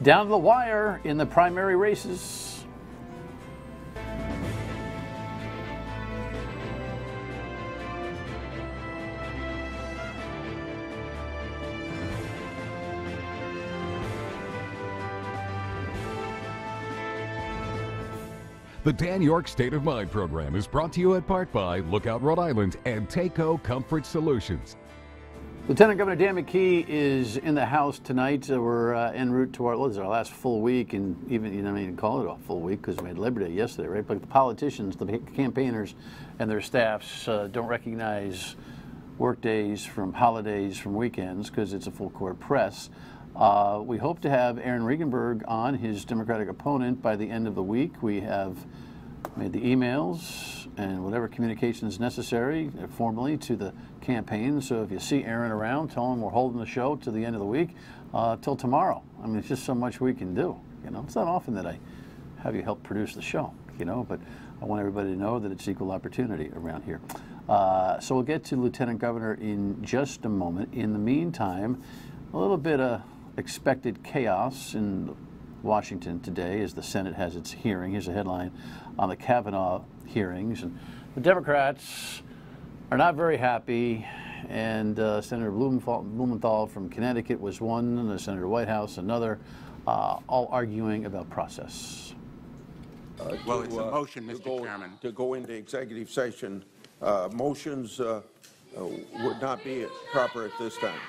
Down to the wire in the primary races. The Dan York State of Mind program is brought to you in part by Lookout Rhode Island and Taco Comfort Solutions. Lieutenant Governor Dan McKee is in the House tonight. We're en route to our last full week, and even, you know, I mean, call it a full week because we had Labor Day yesterday, right? But the politicians, the campaigners, and their staffs don't recognize work days from holidays, from weekends, because it's a full court press. We hope to have Aaron Regenberg on, his Democratic opponent, by the end of the week. We have made the emails and whatever communication is necessary formally to the campaign. So if you see Aaron around, tell him we're holding the show to the end of the week, till tomorrow. I mean, it's just so much we can do. You know, it's not often that I have you help produce the show, you know, but I want everybody to know that it's equal opportunity around here. So we'll get to Lieutenant Governor in just a moment. In the meantime, a little bit of expected chaos in Washington today as the Senate has its hearing. Here's a headline on the Kavanaugh hearings. And the Democrats are not very happy, and Senator Blumenthal from Connecticut was one, and Senator Whitehouse another, all arguing about process. Well, it's a motion, Mr. Chairman. To go into executive session, motions would not be proper at this time.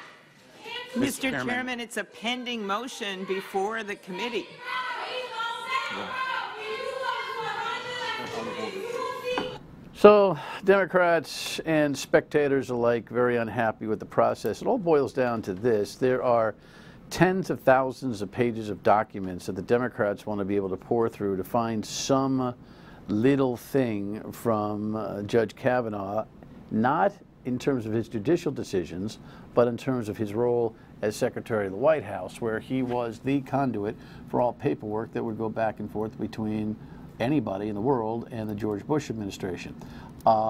Mr. Chairman, it's a pending motion before the committee. So Democrats and spectators alike very unhappy with the process. It all boils down to this. There are tens of thousands of pages of documents that the Democrats want to be able to pour through to find some little thing from Judge Kavanaugh, not in terms of his judicial decisions, but in terms of his role as Secretary of the White House, where he was the conduit for all paperwork that would go back and forth between anybody in the world and the George Bush administration.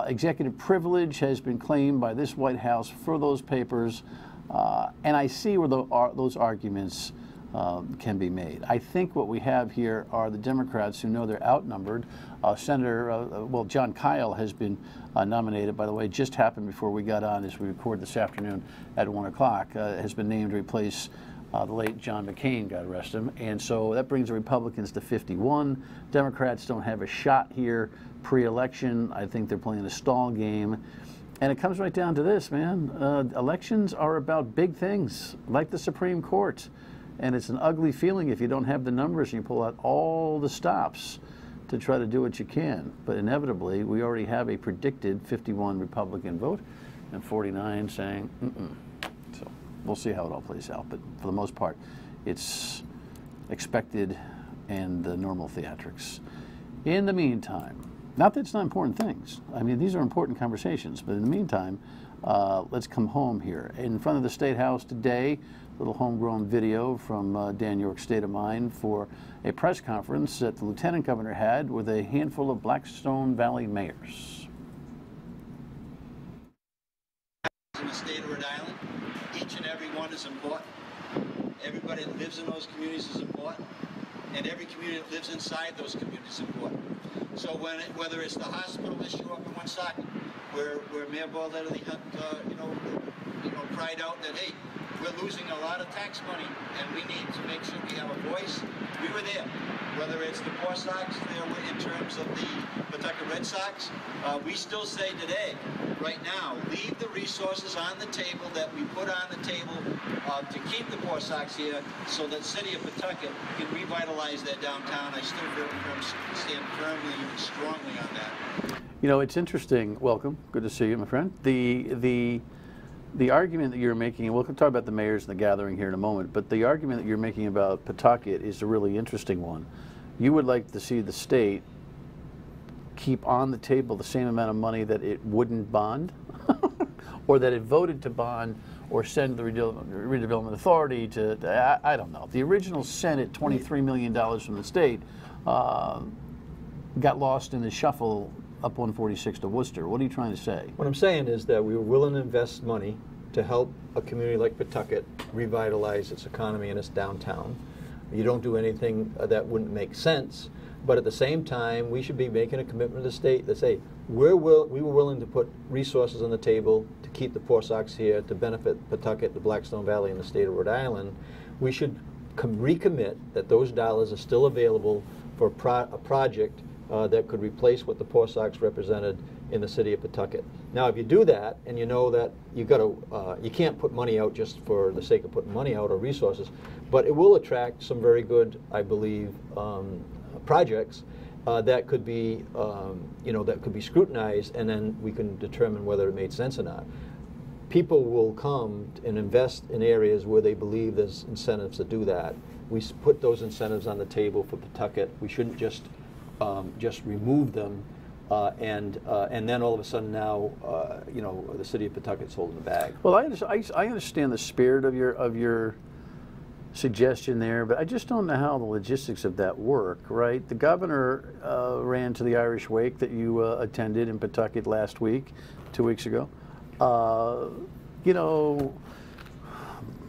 Executive privilege has been claimed by this White House for those papers, and I see where those arguments can be made. I think what we have here are the Democrats who know they're outnumbered. John Kyle has been nominated, by the way, just happened before we got on as we record this afternoon at 1 o'clock, has been named to replace the late John McCain, God rest him. And so that brings the Republicans to 51. Democrats don't have a shot here pre-election. I think they're playing a stall game. And it comes right down to this, man. Elections are about big things, like the Supreme Court. And it's an ugly feeling if you don't have the numbers and you pull out all the stops to try to do what you can. But inevitably, we already have a predicted 51 Republican vote and 49 saying, So we'll see how it all plays out. But for the most part, it's expected and the normal theatrics. In the meantime, not that it's not important things. I mean, these are important conversations. But in the meantime, let's come home here. In front of the State House today, little homegrown video from Dan York State of Mind for a press conference that the Lieutenant Governor had with a handful of Blackstone Valley mayors. In the state of Rhode Island, each and every one is important. Everybody that lives in those communities is important, and every community that lives inside those communities is important. So whether it's the hospital issue up in Woonsocket, where Mayor Baldelli cried out that, hey, we're losing a lot of tax money and we need to make sure we have a voice. We were there. Whether it's the Poor Sox there in terms of the Pawtucket Red Sox, we still say today, right now, leave the resources on the table that we put on the table to keep the Poor Sox here so that city of Pawtucket can revitalize their downtown. I still stand firmly and strongly on that. You know, it's interesting. Welcome. Good to see you, my friend. The argument that you're making, and we'll talk about the mayors and the gathering here in a moment, but the argument that you're making about Pawtucket is a really interesting one. You would like to see the state keep on the table the same amount of money that it wouldn't bond, or that it voted to bond, or send the redevelopment authority to, I don't know. The original Senate, $23 million from the state, got lost in the shuffle up 146 to Worcester. What are you trying to say? What I'm saying is that we were willing to invest money to help a community like Pawtucket revitalize its economy and its downtown. you don't do anything that wouldn't make sense. But at the same time, we should be making a commitment to the state that say, we were willing to put resources on the table to keep the Poor Sox here, to benefit Pawtucket, the Blackstone Valley, and the state of Rhode Island. We should recommit that those dollars are still available for a project that could replace what the Poor Sox represented in the city of Pawtucket. Now, if you do that, and you know that you can't put money out just for the sake of putting money out or resources, but it will attract some very good, I believe, projects that could be, that could be scrutinized, and then we can determine whether it made sense or not. People will come and invest in areas where they believe there's incentives to do that. We put those incentives on the table for Pawtucket. We shouldn't just remove them, and then all of a sudden now, the city of Pawtucket's holding the bag. Well, I understand the spirit of your suggestion there, but I just don't know how the logistics of that work, right? The governor ran to the Irish Wake that you attended in Pawtucket last week, 2 weeks ago.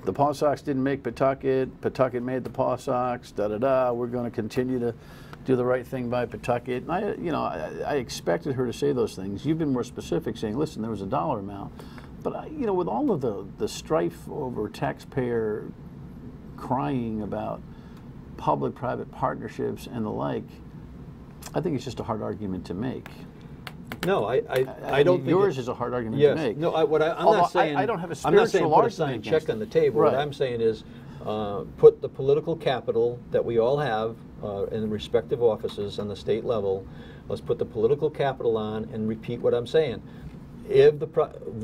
The Paw Sox didn't make Pawtucket. Pawtucket made the Paw Sox. We're going to continue to do the right thing by Pawtucket. And I expected her to say those things. You've been more specific, saying, listen, there was a dollar amount. But with all of the strife over taxpayer crying about public-private partnerships and the like, I think it's just a hard argument to make. No, I don't think yours is a hard argument to make. No, I'm not saying I don't have a spiritual I'm not saying put a argument signed against check on the table. Right. What I'm saying is put the political capital that we all have in respective offices on the state level. Let's put the political capital on and repeat what I'm saying. If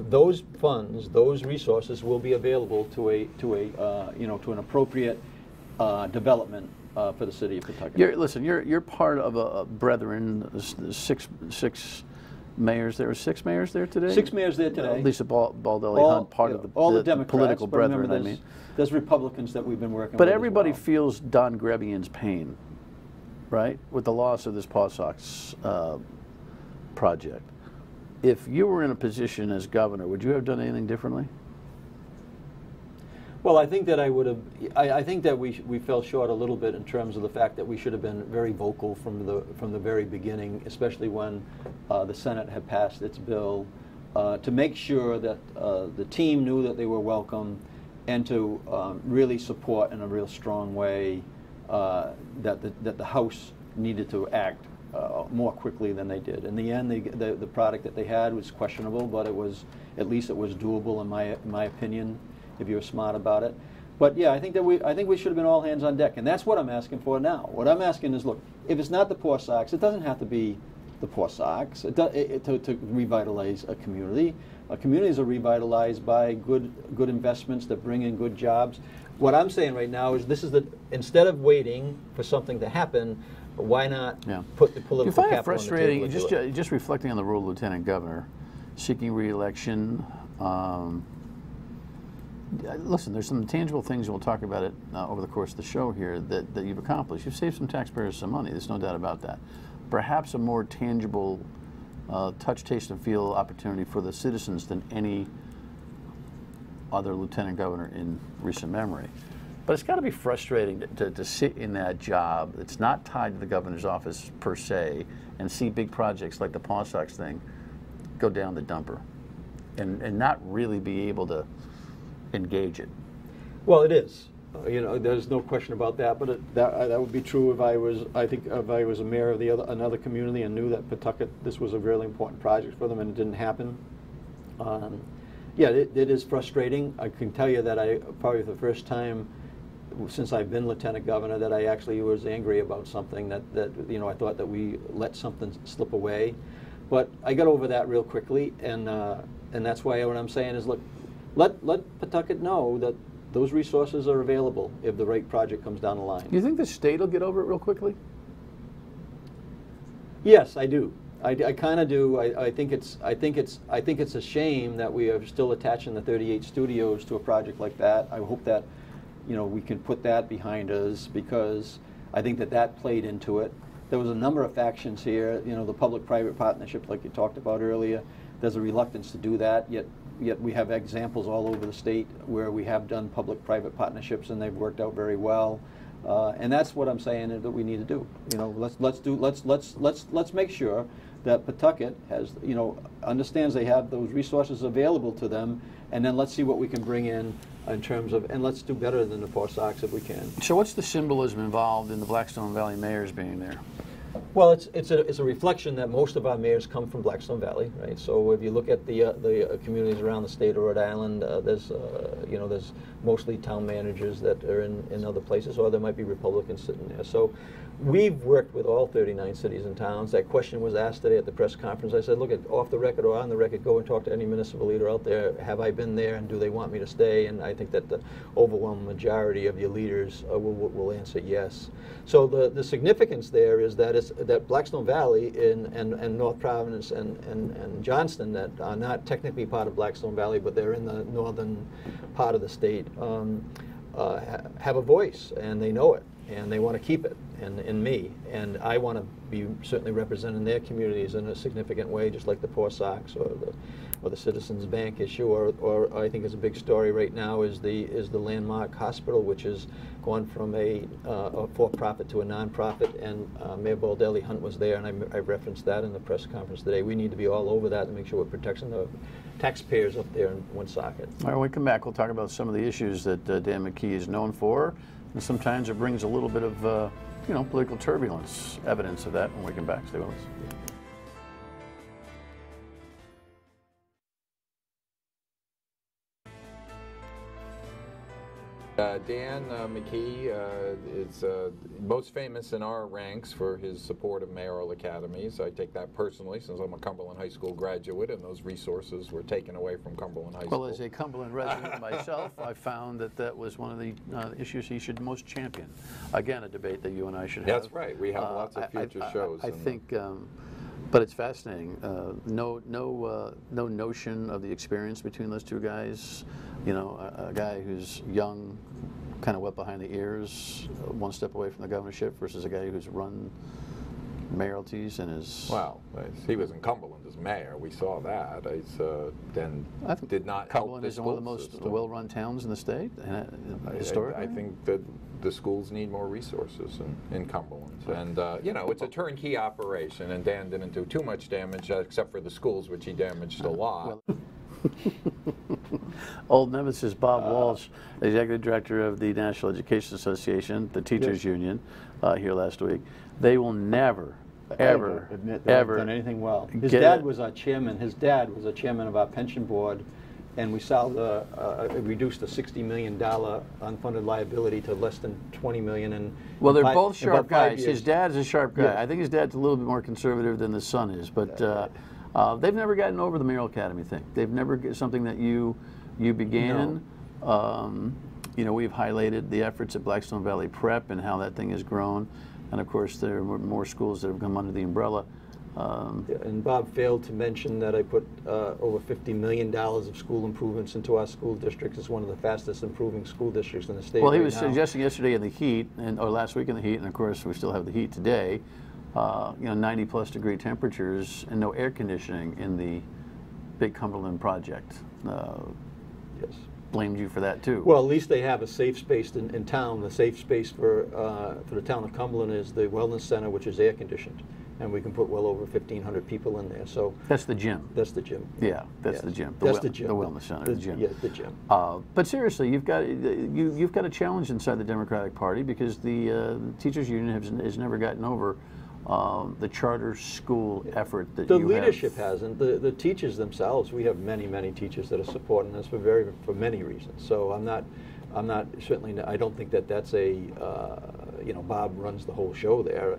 those funds, those resources will be available to an appropriate development for the city of Pawtucket. You're part of a brethren, six mayors there. 6 mayors there today? 6 mayors there today. Lisa Baldelli Hunt, part of the the political brethren, remember, there's Republicans that we've been working with. But everybody feels Don Grebian's pain, right, with the loss of this Paw Sox project. If you were in a position as governor, would you have done anything differently? Well, I think that I would have. I think that we fell short a little bit in terms of the fact that we should have been very vocal from the very beginning, especially when the Senate had passed its bill, to make sure that the team knew that they were welcome, and to really support in a real strong way that the House needed to act more quickly than they did. In the end, the product that they had was questionable, but at least it was doable in my opinion, if you were smart about it. But yeah, I think we should have been all hands on deck, and that's what I'm asking for now. What I'm asking is, look, if it's not the Poor Sox, it doesn't have to be the Poor Sox to revitalize a community. Communities are revitalized by good investments that bring in good jobs. What I'm saying right now is instead of waiting for something to happen, why not put the political capital on the table? You find it frustrating, just reflecting on the role of Lieutenant Governor, seeking re-election. Listen, there's some tangible things, and we'll talk about it over the course of the show here, that you've accomplished. You've saved some taxpayers some money, there's no doubt about that. Perhaps a more tangible touch, taste, and feel opportunity for the citizens than any other lieutenant governor in recent memory. But it's got to be frustrating to sit in that job that's not tied to the governor's office per se, and see big projects like the Paw Sox thing go down the dumper, and not really be able to engage it. Well, it is. There's no question about that. But that would be true if I was a mayor of another community and knew that Pawtucket, this was a really important project for them, and it didn't happen. Yeah, it is frustrating. I can tell you that probably for the first time since I've been lieutenant governor that I actually was angry about something that I thought that we let something slip away. But I got over that real quickly, and that's why what I'm saying is, look, let Pawtucket know that those resources are available if the right project comes down the line. Do you think the state will get over it real quickly? Yes, I do. I kind of do. I think it's a shame that we are still attaching the 38 studios to a project like that. I hope that we can put that behind us, because I think that played into it. There was a number of factions here. The public-private partnership, like you talked about earlier. There's a reluctance to do that. Yet we have examples all over the state where we have done public-private partnerships and they've worked out very well. And that's what I'm saying that we need to do. You know, let's make sure that Pawtucket has, you know, understands they have those resources available to them, and then let's see what we can bring in terms of, and let's do better than the Fort Sox if we can. So what's the symbolism involved in the Blackstone Valley mayors being there? Well, it's a reflection that most of our mayors come from Blackstone Valley, right? So if you look at the communities around the state of Rhode Island, there's mostly town managers that are in other places, or there might be Republicans sitting there. So we've worked with all 39 cities and towns. That question was asked today at the press conference. I said, look, off the record or on the record, go and talk to any municipal leader out there. Have I been there, and do they want me to stay? And I think that the overwhelming majority of your leaders will answer yes. So the significance there is that that Blackstone Valley and North Providence and Johnston, that are not technically part of Blackstone Valley, but they're in the northern part of the state, have a voice, and they know it, and they want to keep it, and me. And I want to be certainly representing their communities in a significant way, just like the Poor Sox or the Citizens Bank issue, or I think is a big story right now is the Landmark Hospital, which has gone from a for-profit to a non-profit, and Mayor Baldelli Hunt was there, and I referenced that in the press conference today. We need to be all over that to make sure we're protecting the taxpayers up there in Woonsocket. All right, when we come back, we'll talk about some of the issues that Dan McKee is known for, and sometimes it brings a little bit of political turbulence, evidence of that when we come back. Stay with us. Dan McKee is most famous in our ranks for his support of mayoral academies. I take that personally, since I'm a Cumberland High School graduate, and those resources were taken away from Cumberland High School. Well, as a Cumberland resident myself, I found that was one of the issues he should most champion. Again, a debate that you and I should have. That's right. We have lots of future shows. I think, but it's fascinating. No notion of the experience between those two guys. You know, a guy who's young, kind of wet behind the ears, one step away from the governorship, versus a guy who's run mayoralties and is... Well, he was in Cumberland as mayor. We saw that. Then did not Cumberland help is one of the most well-run towns in the state, historically. I think that the schools need more resources in Cumberland. And, it's a turnkey operation, and Dan didn't do too much damage, except for the schools, which he damaged a lot. Old nemesis Bob Walsh, executive director of the National Education Association, the teachers union, here last week. They will never, ever admit that they've done anything well. His dad was our chairman. His dad was a chairman of our pension board, and we reduced a $60 million unfunded liability to less than $20 million. And well, they're both sharp guys. His dad's a sharp guy. Yeah. I think his dad's a little bit more conservative than the son is, but they've never gotten over the Mayoral Academy thing. They've never something that you began. No. We've highlighted the efforts at Blackstone Valley Prep and how that thing has grown, and of course there are more schools that have come under the umbrella. And Bob failed to mention that I put over $50 million of school improvements into our school districts. It's one of the fastest improving school districts in the state. Well, he was suggesting yesterday in the heat, or last week in the heat, and of course we still have the heat today. 90+ degree temperatures and no air conditioning in the Big Cumberland project. Yes. Blamed you for that too. Well, at least they have a safe space in town. The safe space for the town of Cumberland is the Wellness Center, which is air conditioned, and we can put well over 1,500 people in there. So that's the gym. That's the gym. Yeah, that's the gym. That's the gym. The Wellness Center. The gym. Yeah, the gym. But seriously, you've got a challenge inside the Democratic Party, because the teachers union has never gotten over the charter school effort that the leadership hasn't. The teachers themselves, we have many teachers that are supporting us for many reasons. So I'm not certainly, I don't think that's a Bob runs the whole show there.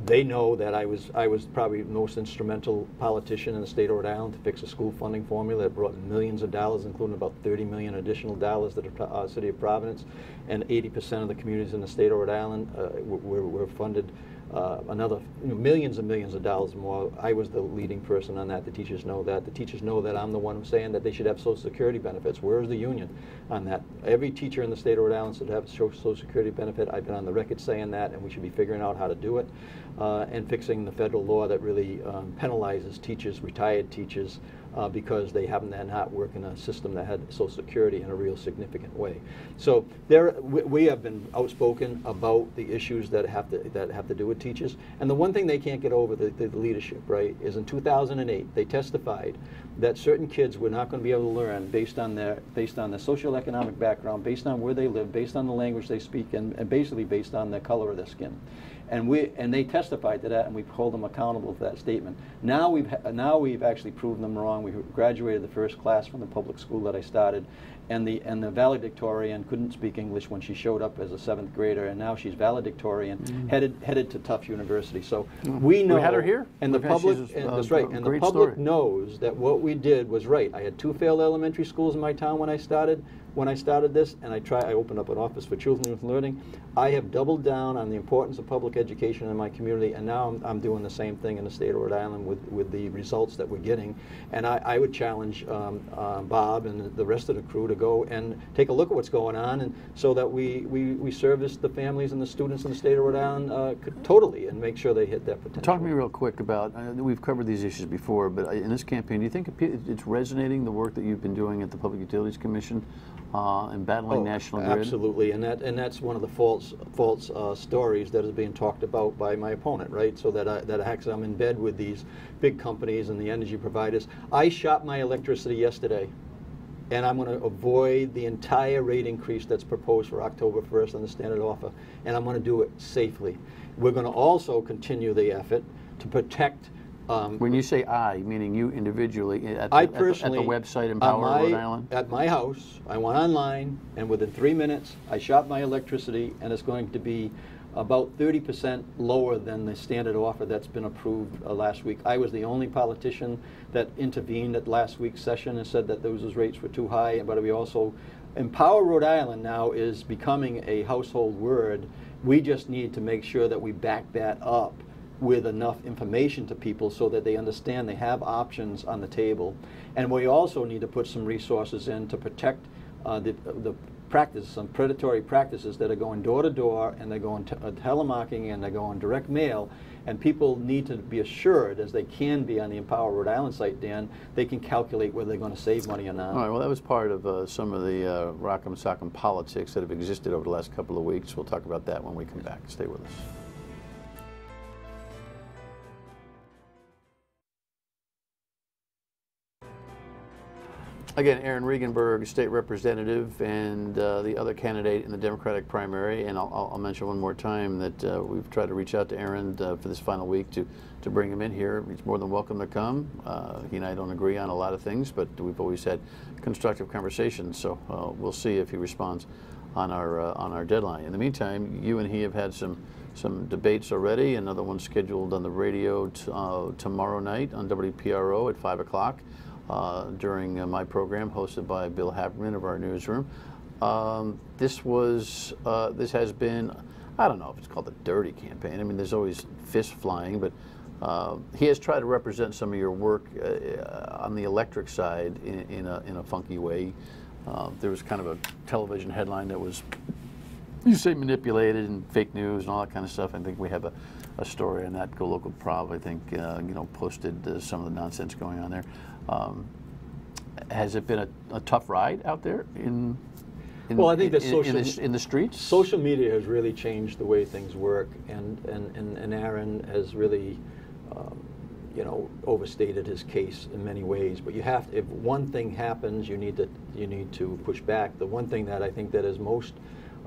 They know that I was probably the most instrumental politician in the state of Rhode Island to fix a school funding formula that brought millions of dollars, including about $30 million additional dollars to the city of Providence, and 80% of the communities in the state of Rhode Island were funded. Another millions and millions of dollars more. I was the leading person on that. The teachers know that. The teachers know that I'm the one who's saying that they should have Social Security benefits. Where's the union on that? Every teacher in the state of Rhode Island should have a Social Security benefit. I've been on the record saying that, and we should be figuring out how to do it, and fixing the federal law that really penalizes teachers, retired teachers, because they happen to not work in a system that had Social Security in a real significant way. So we have been outspoken about the issues that have to do with teachers. And the one thing they can't get over, the leadership, right, is in 2008 they testified that certain kids were not going to be able to learn based on their socioeconomic background, based on where they live, based on the language they speak, and basically based on the color of their skin. And they testified to that, and we hold them accountable for that statement. Now we've actually proven them wrong. We graduated the first class from the public school that I started, and the valedictorian couldn't speak English when she showed up as a 7th grader, and now she's valedictorian, headed to Tufts University. So we know. We had her here, and the public. That's right. And the public knows that what we did was right. I had 2 failed elementary schools in my town when I started. This, and I opened up an office for children with learning. I have doubled down on the importance of public education in my community, and now I'm doing the same thing in the state of Rhode Island with the results that we're getting. And I would challenge Bob and the rest of the crew to go and take a look at what's going on, and so that we service the families and the students in the state of Rhode Island totally, and make sure they hit that potential. Talk to me real quick about, we've covered these issues before, but in this campaign, do you think it's resonating, the work that you've been doing at the Public Utilities Commission? And battling National Grid? Absolutely, and that's one of the false stories that is being talked about by my opponent, right? So that actually I'm in bed with these big companies and the energy providers. I shopped my electricity yesterday, and I'm going to avoid the entire rate increase that's proposed for October 1st on the standard offer, and I'm going to do it safely. We're going to also continue the effort to protect. When you say I, meaning you individually, at the website Empower Rhode Island? At my house, I went online, and within 3 minutes, I shopped my electricity, and it's going to be about 30% lower than the standard offer that's been approved last week. I was the only politician that intervened at last week's session and said that those rates were too high, but we also, Empower Rhode Island now is becoming a household word. We just need to make sure that we back that up with enough information to people so that they understand they have options on the table. And we also need to put some resources in to protect the practice, some predatory practices that are going door to door, and they're going telemarketing, and they're going direct mail. And people need to be assured, as they can be on the Empower Rhode Island site, Dan, they can calculate whether they're going to save money or not. All right, well, that was part of some of the rock'em sock'em politics that have existed over the last couple of weeks. We'll talk about that when we come back. Stay with us. Again, Aaron Regenberg, state representative, and the other candidate in the Democratic primary. And I'll mention one more time that we've tried to reach out to Aaron for this final week to bring him in here. He's more than welcome to come. He and I don't agree on a lot of things, but we've always had constructive conversations. So we'll see if he responds on our deadline. In the meantime, you and he have had some debates already. Another one scheduled on the radio tomorrow night on WPRO at 5 o'clock. During my program, hosted by Bill Haberman of our newsroom. This has been, I don't know if it's called a dirty campaign. I mean, there's always fist flying, but he has tried to represent some of your work on the electric side in a funky way. There was kind of a television headline that was, you say, manipulated and fake news and all that kind of stuff. I think we have a story on that. Go Local Prob, I think, posted some of the nonsense going on there. Has it been a tough ride out there well, I think that in the streets? Social media has really changed the way things work, and Aaron has really overstated his case in many ways. But you have to, if one thing happens, you need to push back. The one thing that I think that is most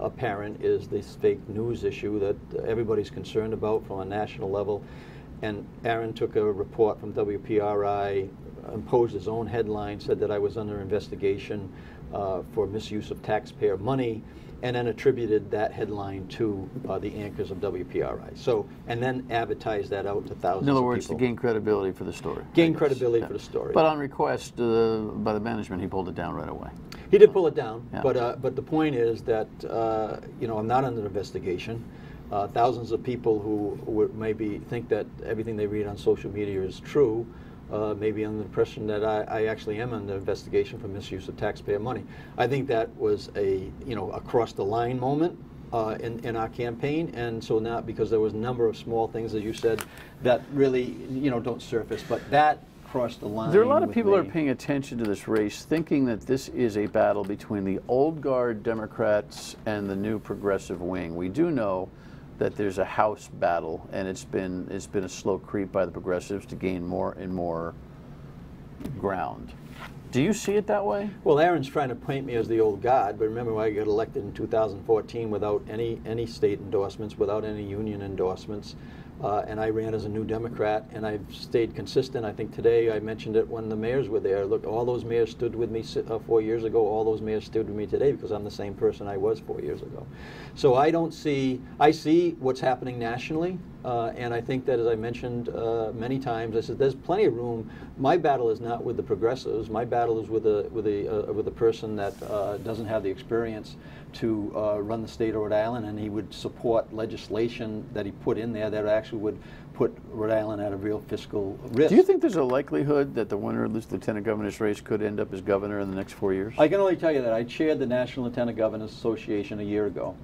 apparent is this fake news issue that everybody's concerned about from a national level. And Aaron took a report from WPRI, imposed his own headline, said that I was under investigation for misuse of taxpayer money, and then attributed that headline to the anchors of WPRI. So, and then advertised that out to thousands of people. In other words, to gain credibility for the story. Gain credibility for the story. But on request by the management, he pulled it down right away. He did pull it down, yeah. But the point is that I'm not under investigation. Thousands of people who would maybe think that everything they read on social media is true, maybe under the impression that I actually am under investigation for misuse of taxpayer money. I think that was a across the line moment in our campaign, and so now, because there was a number of small things, as you said, that really don't surface, but that crossed the line. There are a lot of with people that me. are paying attention to this race, thinking that this is a battle between the old guard Democrats and the new progressive wing. We do know that there's a House battle, and it's been a slow creep by the progressives to gain more and more ground. Do you see it that way? Well, Aaron's trying to paint me as the old guard, but remember I got elected in 2014 without any state endorsements, without any union endorsements, and I ran as a New Democrat, and I've stayed consistent. I think today I mentioned it when the mayors were there. Look, all those mayors stood with me 4 years ago. All those mayors stood with me today because I'm the same person I was 4 years ago. So I see what's happening nationally, and I think that, as I mentioned many times, I said there's plenty of room. My battle is not with the progressives. My battle is with a person that doesn't have the experience to run the state of Rhode Island, and he would support legislation that he put in there that actually would put Rhode Island at a real fiscal risk. Do you think there's a likelihood that the winner of this lieutenant governor's race could end up as governor in the next 4 years? I can only tell you that I chaired the National Lieutenant Governors Association a year ago.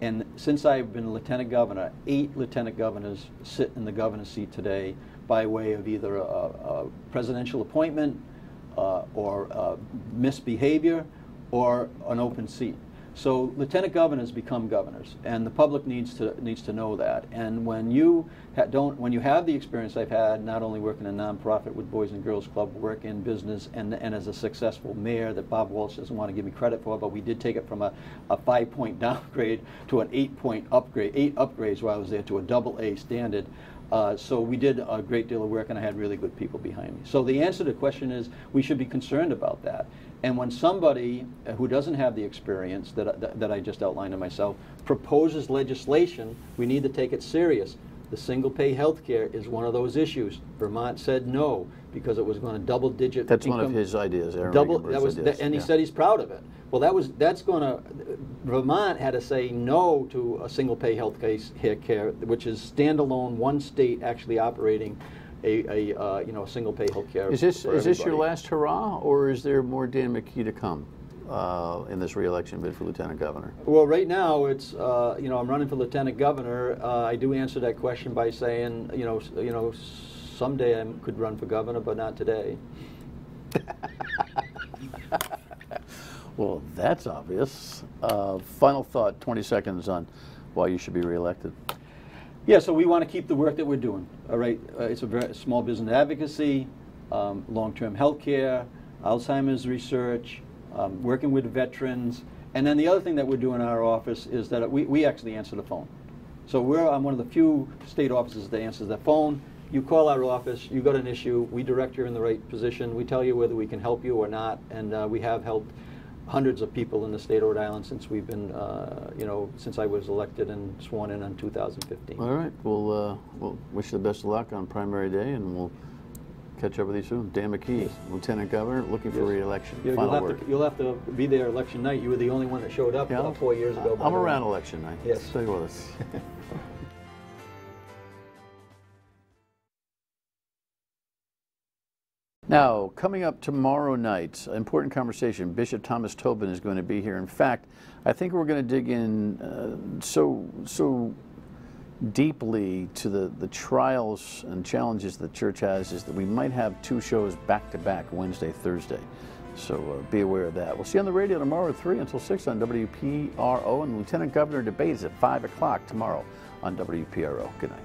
And since I've been lieutenant governor, 8 lieutenant governors sit in the governor's seat today by way of either a presidential appointment or misbehavior or an open seat. So lieutenant governors become governors, and the public needs to know that. And when you have the experience I've had, not only working in a nonprofit with Boys and Girls Club, work in business, and as a successful mayor that Bob Walsh doesn't want to give me credit for, but we did take it from a 5-point downgrade to an 8-point upgrade, 8 upgrades while I was there, to a AA standard. So we did a great deal of work, and I had really good people behind me. So the answer to the question is we should be concerned about that. And when somebody who doesn't have the experience that I just outlined to myself proposes legislation, we need to take it serious. The single-pay health care is one of those issues. Vermont said no because it was going to double-digit. That's income, one of his ideas, Aaron. And he said he's proud of it. Well, that's going to. Vermont had to say no to a single-pay health care, which is standalone, one state actually operating a single-pay health care. Is this your last hurrah, or is there more Dan McKee to come in this re-election bid for lieutenant governor? Well, right now it's I'm running for lieutenant governor. I do answer that question by saying someday I could run for governor, but not today. Well, that's obvious. Final thought, 20 seconds on why you should be reelected. Yeah, so we want to keep the work that we're doing. All right, it's a very small business advocacy, long-term health care, Alzheimer's research, working with veterans, and then the other thing that we're doing in our office is that we actually answer the phone. So I'm one of the few state offices that answers the phone. You call our office, you got an issue, we direct you in the right position, we tell you whether we can help you or not, and we have helped hundreds of people in the state of Rhode Island since we've been, since I was elected and sworn in 2015. All right, we'll wish you the best of luck on primary day, and we'll catch up with you soon. Dan McKee, yes. Lieutenant Governor, looking for re-election. Yeah, you'll have to be there election night. You were the only one that showed up 4 years ago. I'm around election night. Yes. Stay with us. Now, coming up tomorrow night, important conversation. Bishop Thomas Tobin is going to be here. In fact, I think we're going to dig in so deeply to the trials and challenges the church has, is that we might have 2 shows back-to-back, Wednesday, Thursday. So be aware of that. We'll see you on the radio tomorrow at 3 until 6 on WPRO, and Lieutenant Governor debates at 5 o'clock tomorrow on WPRO. Good night.